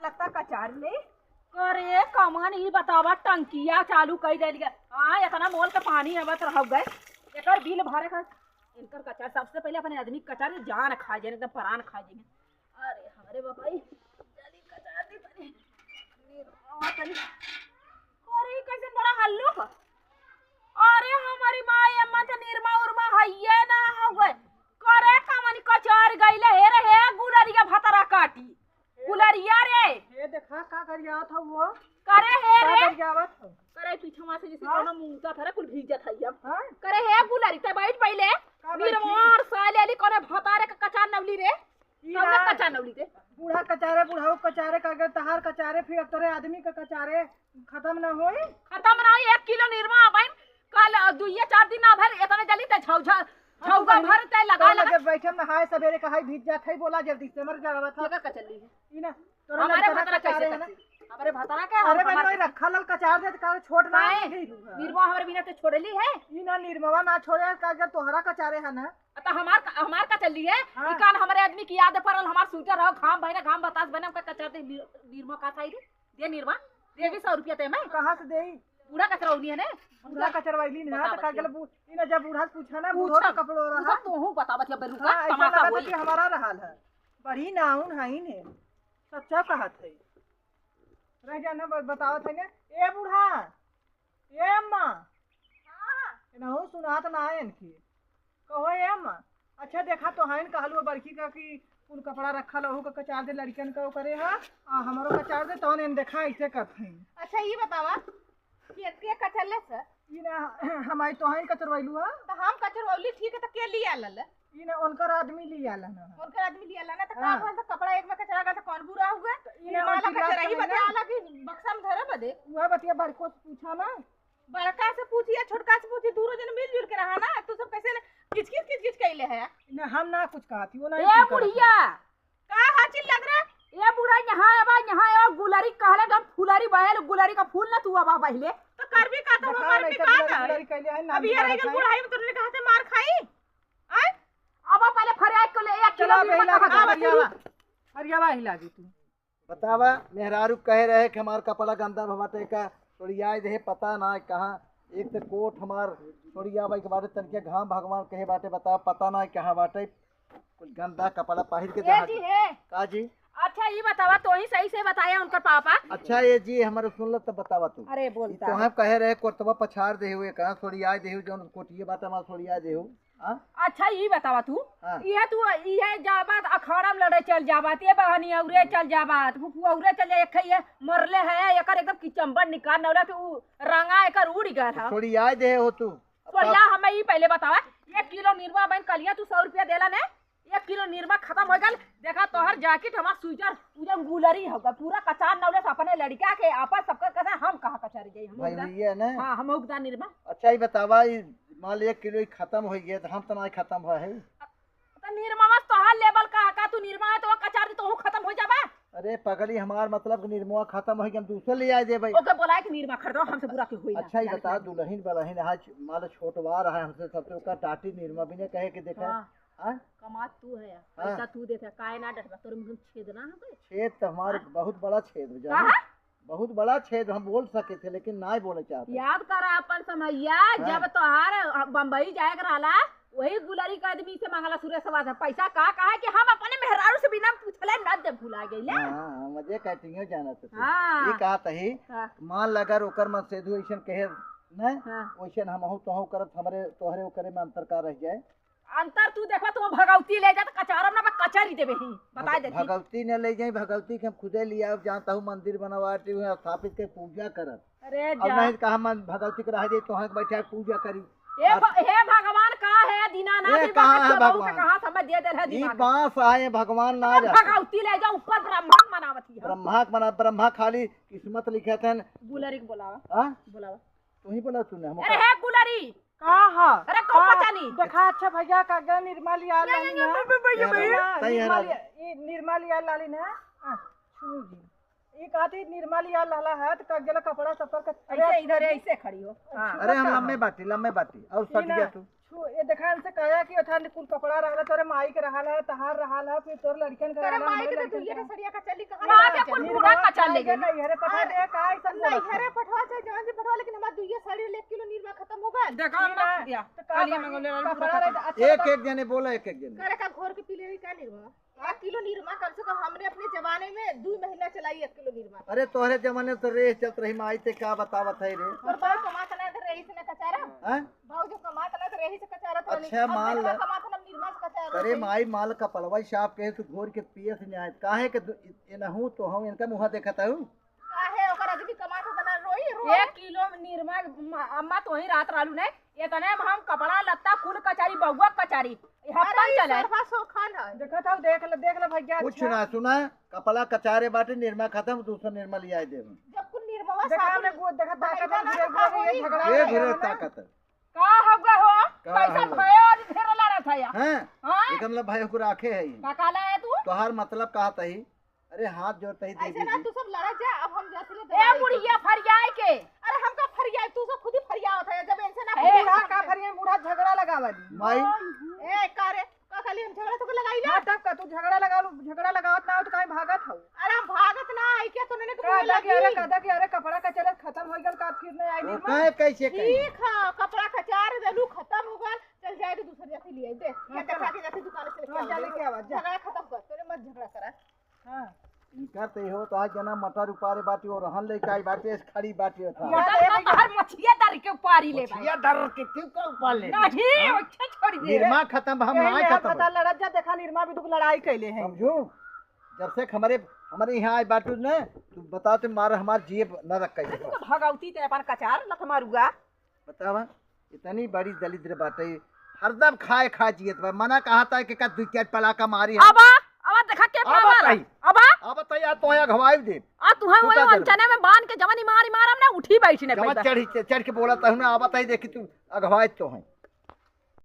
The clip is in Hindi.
लगता कचार ले करे कमान ही बतावा टंकिया चालू कर देलिए। हाँ इतना मोल के पानी आवत रह गए एकर बिल भरे का इनकर कचार सबसे पहले अपने आदमी कचार जान खा जाए एकदम प्राण खा जाए। अरे हमारे बाबाई जल्दी कचार दे तनी तनी करे कैसे बड़ा हल्लू। अरे हमारी माँ अम्मा तो निर्मा उर्मा हइये ना हो गए करे कमानी कचार गइले हे रे हे गुलरिया भतरा काटी गुलरिया रे ये देखा का करिया था वो करे हे रे करियावत करे पीछवा से जैसे कोनो मुंगता था कुल भीजत हइया करे हे गुलरी ते बैठ पहिले निर्मार सालेली करे भतारे का कचार नवली रे कौन कचार नवली रे बूढ़ा कचारे बुढ़ाऊ कचारे का तहार कचारे फिर तोरे आदमी का कचारे खत्म ना होई। खत्म ना होई 1 किलो निर्मा बन कल 2-4 दिन ना भर इतने जल्दी ते छौगा भर ते लगा लगे बैठे में हाय सवेरे कहाई भीज जात है बोला जल्दी से मर जावा था का चली है ई ना तोरे हमारे भतरा कैसे हमारे भतरा के अरे भाई रखा लल कचार दे का छोड़ ना निर्मा हमारे बिना तो छोड़ली है ई ना निर्मवा ना छोड़े का तोहरा कचारे है ना तो हमार का चली है ई कान हमारे आदमी की याद पड़ल हमार स्वेटर हो घाम बहने घाम बतास बने हमका कचार दे निर्मा का थाई दे निर्मा दे भी 100 रुपया ते मैं कहां से देई बूढ़ा कचरौनी है ने बूढ़ा कचरवाइली ना तो का गेल ई ना जब बूढ़ा पूछा ना बूढ़ा का कपड़ो रहा तू हूं बतावत बरू का तमाशा होई हमारा रहल है बड़ी नाउन हई ने सच्चा कहत है रह जाना बतावत है ने ए बूढ़ा ए अम्मा हां इनहु सुनात ना है इनकी कहो ए अम्मा अच्छा देखा तो हइन कहलु बड़की का कि कुल कपड़ा रखल ओहू का कचार दे लड़कन का करे है आ हमरो कचार दे तौन इन देखा ऐसे करत है। अच्छा ये बतावा कि के कचरले से ई ना हमाई तो हइन कचरवाइलु है तो हम कचरवली ठीक है तो के लिया लल ई ना उनकर आदमी लिया ना उनकर आदमी लिया ना तो का बोल तो कपड़ा एक में कचरा का तो कौन बुरा हुआ ई ना वाला कचरा ही बताला कि बक्सा में धरे बदे वह बतिया बड़को से पूछा ना बड़का से पूछिए छोटका से पूछिए दूर जन मिलजुल के रहा ना तू सब कैसे किच कैले है ना हम ना कुछ कहती वो ना ए बुढ़िया का हाचिल लग रहा ए बुढ़ा यहाँ अब गुलरी कहले हम फुलरी बहल गुलरी का फूल ना तू अब पहले तो करबी का तो मार पे का गुलरी कहले है ना अभी ये रही बुढ़ाई में तुमने कहा थे मार खाई आय अब पहले फरियाद को ले 1 किलो हरियावा हिला दी तू बतावा मेहरारू कह रहे कि हमार कपड़ा गंदा भवाटे का थोड़ी याद है पता ना कहाँ एक तो कोट हमार थोड़ी याद के बारे तनके घाम भगवान कहे बाटे बता पता ना कहाँ बाटे कुछ गंदा कपड़ा पहिर के जी है का जी अच्छा ये बतावा तो ही सही से बताया उनका पापा अच्छा ये जी हमारे सुन लो तो बतावा तू अरे बोलता तो हम कह रहे कोटवा पछाड़ दे हुए कहाँ थोड़ी याद दे जो कोटिए बात हमार थोड़ी याद दे अच्छा ये बतावा तू ये तू ये जाबात अखाड़ा में लड़े चल जाबात ये बहनी औरे चल जाबात फुफुआ औरे चल जाए खइए मरले है एकर एकदम किचंबर निकाल नौला तो रंगा एकर उड़ गया था थोड़ी याद दे हो तू बढ़िया हमें ये पहले बतावा 1 किलो निर्मा बन कलिया तू 100 रुपया देला ने 1 किलो निर्मा खत्म हो गल देखा तोहर जैकेट हमार स्वेटर उजम गुलरी होगा पूरा कचार नौले से अपने लड़का के आपस सबका कसा हम कहां कचारी जाई हम भाई ये ना हां हम उगदा निर्मा अच्छा ये बतावा मान 1 किलो खत्म हो गया तो हम तो नहीं खत्म हुआ है तो निर्मा बस तोहर लेवल का तू निर्मा है तो कचार दे तो खत्म हो जाबा। अरे पगली हमार मतलब निर्मवा खत्म हो गया हम दूसरे ले आए दे भाई ओके बोला कि निर्मा खरीदो हमसे बुरा क्यों हुई। अच्छा ये बता दुल्हन बलहन आज मान छोटवा रहा है हमसे सबसे ओका टाटी निर्मा भी ने कहे कि देखा हां कमात तू है पैसा तू देता काहे ना डटबा तोर मुंह छेद ना हो छेद तो हमारे बहुत बड़ा छेद जाना बहुत बड़ा छेद हम बोल सके थे लेकिन नहीं बोले चाहते। याद कर अपन समैया जब तोहार बम्बई जाए रहला वही गुलरी का आदमी से मांगला सुरेश सवा पैसा का कहा कि हम अपने मेहरारू से बिना पूछले न दे भुला गइले। हां मुझे कटिंग जाना तो ये कहा तही मान लगर ओकर मन सेधु ऐसन कहे न वैसन हम तोहू करत हमरे तोहरे ओकरे में अंतर का रह जाए अंतर तू देखा तू भगवती ले जा कचारम ना कचरी देबे ही बता दे भगवती ने ले जाई भगवती के हम खुदे लिया जानता हूं मंदिर बनवाती हूं स्थापित के पूजा करत अरे अब नहीं कहा मन भगवती के रह जाई तो हम बैठा पूजा करी हे भगवान का है दीनानाथ जी कहां समझ दे दे है ई बांस आए भगवान ना जा भगवती ले जा ऊपर ब्रह्मा मनावती है ब्रह्मा खाली किस्मत लिखे थे गुलरी को बुलावा हां बुलावा तू ही बोला तूने हम अरे है गुलरी का हां अरे कौन पता नहीं देखा अच्छा भैया का ग निर्मा लिया लाली ना निर्मा लिया लाली ना सुनो जी एक आती निर्मा लिया लाला है तो का गेला कपड़ा सब कर ऐसे इधर ऐसे खड़ी हो अरे हम लम्बे बाटी और सट गया तू ये देखा हमसे कहा कि ओथान कुल कपड़ा रहला तोरे माई के रहला तहार रहला फिर तोर लड़कन के तेरे रहला माई के तो दुइये के सड़िया का चली कहां वहाँ के कुल बूढ़ा कचर ले गई नहीं हरे पठा दे का ऐसा नहीं हरे पठवा चाहे जवान से पठवा, लेकिन हमार दुइये साड़ी 1 किलो नीरमा खत्म हो गए। देखा मत दिया काली मंगोले कपड़ा रहे अच्छा एक एक जने बोला एक एक जने करे का घोर के पी ले का नीरमा 1 किलो नीरमा कम से कम हमने अपने जमाने में 2 महीना चलाई 1 किलो नीरमा। अरे तोहरे जमाने तो रेस चलत रही माई ते क्या बतावत है रे और बाल कमाता ना तो रही से ना कचारा, हैं? भाव जो कमाता ना तो रही से कचारा तो अच्छा, मान ला। कमाता ना नीरमा से कचारा। अरे माई माल का पलवा साहब कहे तू घोर के पिए से न्याय काहे के एनहू तो हम इनका मुंह देखता हूं काहे ओकर आदमी कमाता तो ना रोई 1 किलो निरमा अम्मा तो ही रात रालू ने ये तने हम कपड़ा लत्ता कुल कचारी बहुआ कचारी हफ्ता चले सरफा सो खान है। देखा था देख ले भैया कुछ ना सुना कपड़ा कचारे बाटे निर्मा खत्म दूसरा निर्मा लिया दे जब कुल नीरमा देखा साथ हमने वो देखा ताकत भाई है ये झगड़ा ये हो घिरे गया ना। ताकत का होगा हो का पैसा होगा? भयो और ढेर लड़ा था या हैं हां एक मतलब भाई को राखे है ये का काला है तू तोहार मतलब कहा तही अरे हाथ जोड़ते ही ऐसे ना देवी तू सब लड़ा जा, अब हम जाते ले ए दवाई। बुढ़िया फरियाई के अरे हमका फरिया तू सब खुद ही फरिया होता है जब इनसे ना ए, बूढ़ा का फरिया बूढ़ा झगड़ा लगावली माई ए कारे का खाली हम झगड़ा तो लगाई ना। ना तब का तू झगड़ा लगावत ना हो तो काहे भागत हो अरे हम भागत ना आई क्या तूने को कहदा कि अरे कपड़ा का चले खत्म हो गल का फिर नहीं आई वो निर्मा कहे कैसे कहे ठीक है, कपड़ा कचार देलू खत्म हो गल, चल जाए तो दूसरी जाती ले आई दे क्या देखा के जाती दुकान से लेके चले के आवाज जा झगड़ा खत्म कर, तूने मत झगड़ा करा। हां इनका तो हो तो आज जना मटर उपारे बाटी और रहन ले काई बाटे खड़ी बाटी था मटन का बाहर मछिया दर के पारी ले भाई या डर के क्यों का ऊपर ले नहीं अच्छा छोड़ दे निर्मा खत्म हम नहीं खत्म पता लड़त जा देखा निर्मा भी दुख लड़ाई कैले हैं समझू जब से हमारे यहाँ आई बाटू ने तू बता ते मार हमार जीभ न रख कई तो भगवती ते अपन कचार लथ मारूगा बतावा इतनी बड़ी दलिद्र बाटे हरदम खाए जियत बा मना कहा था कि का दू चार पला का मारी है अब देखा के अब पावर बताई। अब बताई आ तो या घवाई दे आ तू है तू वो का दे? अंचने में बांध के जवानी मारी मारम ना उठी बैठी ने जमा पैसा चढ़ के बोला था ना अब बताई देखी तू अगवाई तो है